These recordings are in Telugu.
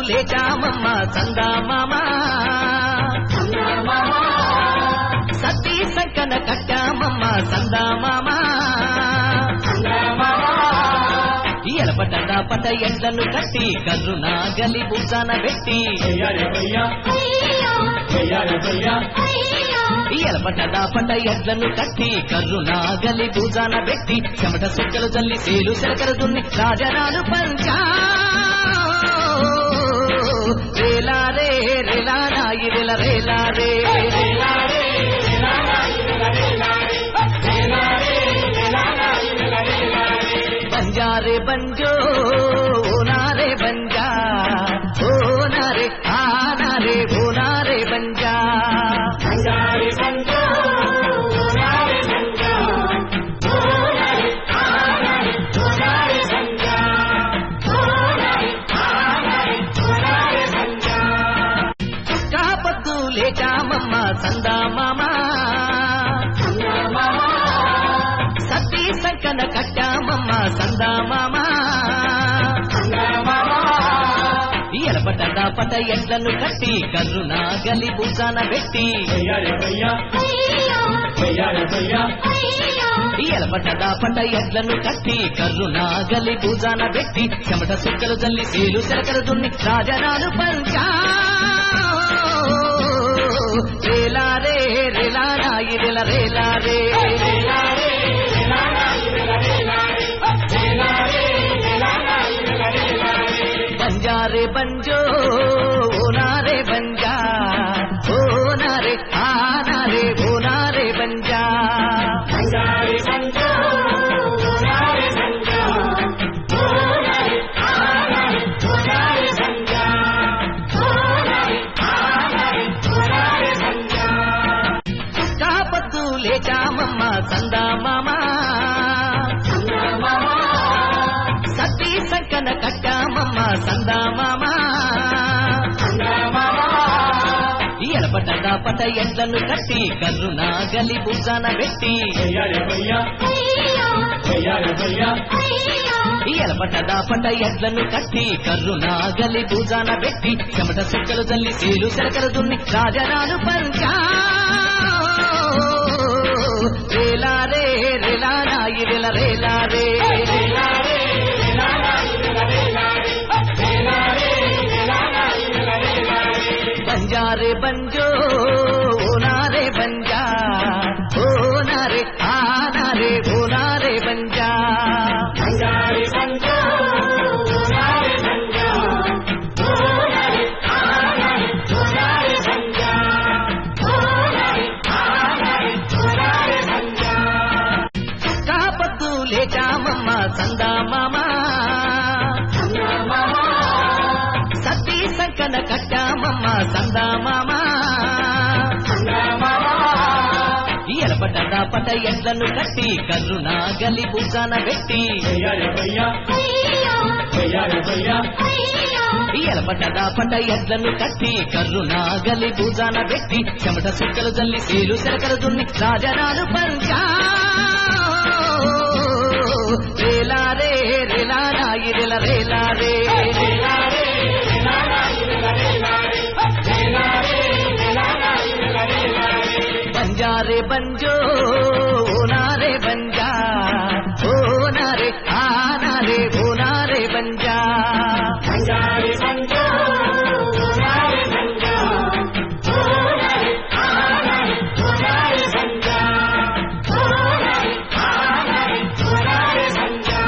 లేచామమ్మ సందామామా సతీ సంకన కట్టామమ్మ సందామామా పట ఎండను కట్టి కర్రునా గలి బుసాన పెట్టి పట ఎడ్లను కట్టి కర్రునా గలి బుసాన పెట్టి చెమట సుక్కలు జల్లి సేలు సెలకలు దున్ని రాజనాలు పంచా రేలారే రేలారాయి రేల రేలారే बंजारे बंजो नारे बंजा ओ नारे आनारे ओ नारे बंजा बंजारे बंजो नारे बंजा ओ नारे आनारे ओ नारे बंजा ओ नारे आनारे ओ नारे बंजा कापतु लेचा मम्मा संदा मामा సంకన కట్టామమ్మ సందామామా పట ఎడ్లను కట్టి కర్రునా గలి బుసాన పెట్టి పట ఎడ్లను కట్టి కర్రునా గలి బుసాన పెట్టి చెమట సుక్కలు జల్లి సేలు సెలకలు దున్ని రాజనాలు పంచా రేలారే రేలారాయి రేల రేలారే बंजारे बंजो नारे बंजा ओ नारे आनारे ओ नारे बंजा बंजारे बंजो नारे बंजा ओ नारे आनारे ओ नारे बंजा ओ नारे आनारे ओ नारे बंजा कापतु लेचामम्म संदा मामा सती संकन कट्टामम्म संदामामा పట ఎడ్లను కట్టి కర్రునా గలి బుసాన పెట్టి పట ఎడ్లను కట్టి కర్రునా గలి బుసాన పెట్టి చెమట సుక్కలు జల్లి సేలు సెలకలు దున్ని రాజనాలు పంచా రేలారే రేలారాయి రేల రేలారే बंजारे बंजो नारे बंजा ओ नारे आनारे ओ नारे बंजा बंजारे बंजो नारे बंजा ओ नारे आनारे ओ नारे बंजा ओ नारे आनारे ओ नारे बंजा कापतु लेचामम्म संदामामा सती संकन कट्टामम्म संदामामा పట ఎడ్లను కట్టి కర్రునా గలి బుసాన పెట్టి పట ఎడ్లను కట్టి కర్రునా గలి బుసాన పెట్టి చెమట సుక్కలు జల్లి సేలు సెలకలు దున్ని రాజనాలు పంచా రేలారే రేలారాయి రేల రేలారే बंजारे बंजो नारे बंजा ओ नारे आनारे ओ नारे बंजा बंजारे बंजो नारे बंजा ओ नारे आनारे ओ नारे बंजा ओ नारे आनारे ओ नारे बंजा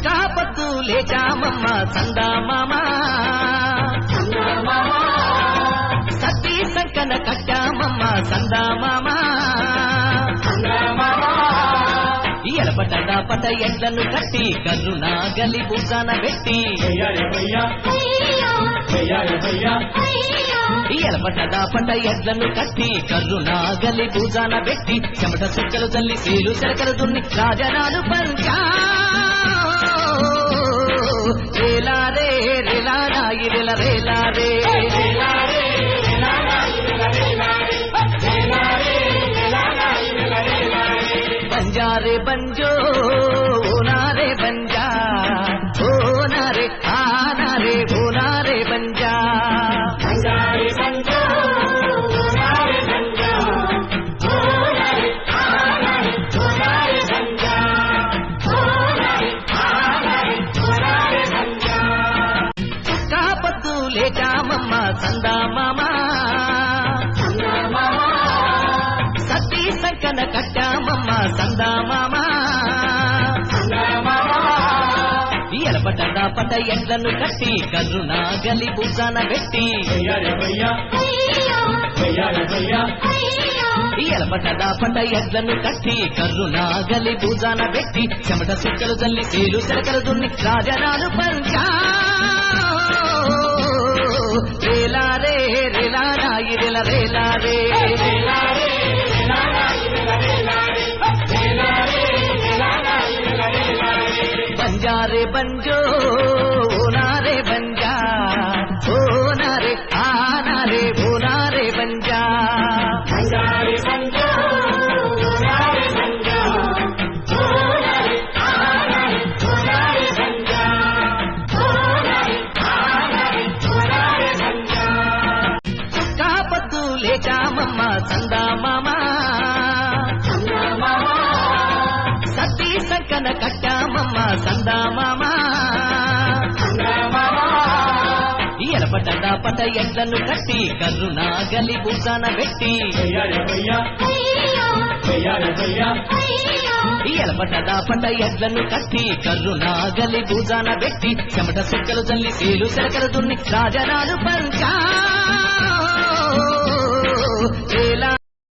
कापतु लेचामम्म संदामामा सती संकन कट्टामम्म संदामामा పట ఎడ్లను కట్టి కర్రునా గలి బుసాన పెట్టి పట ఎడ్లను కట్టి కర్రునా గలి బుసాన పెట్టి చెమట సుక్కలు జల్లి సేలు సెలకలు దున్ని రాజనాలు పంచా రేలారే రేలారాయి రేల రేలారే बंजारे बंजो नारे बंजा ओ नारे आनारे ओ नारे లేచామమ్మ సందామామ సతీ సంకన కట్టామమ్మ సందామామ ఎలపటదా పట ఎడ్లను కట్టి కర్రునా గలి భుజాన పెట్టి ఎలపటదా పట ఎడ్లను కట్టి కర్రునా గలి భుజాన పెట్టి చెమట సుక్కలు జల్లి సేలు సెలకలు దున్ని రాజనాలు పంచా రేలారే రేలారా ఇరెల రేలారే బంజారే బంజో ఓనారే బంజా ఓనారే ఆనారే ఓనారే బంజా చుక్కా పొద్దు లేచామమ్మ సందామామ సతీ సంకన కట్టామమ్మ సందామామ ఎలపటదా పట ఎడ్లను కట్టి కర్రునా గలి భుజాన పెట్టి ఎలపటదా పట ఎడ్లను కట్టి కర్రునా గలి భుజాన పెట్టి చెమట సుక్కలు జల్లి సేలు సెలకలు దున్ని రాజనాలు పంచా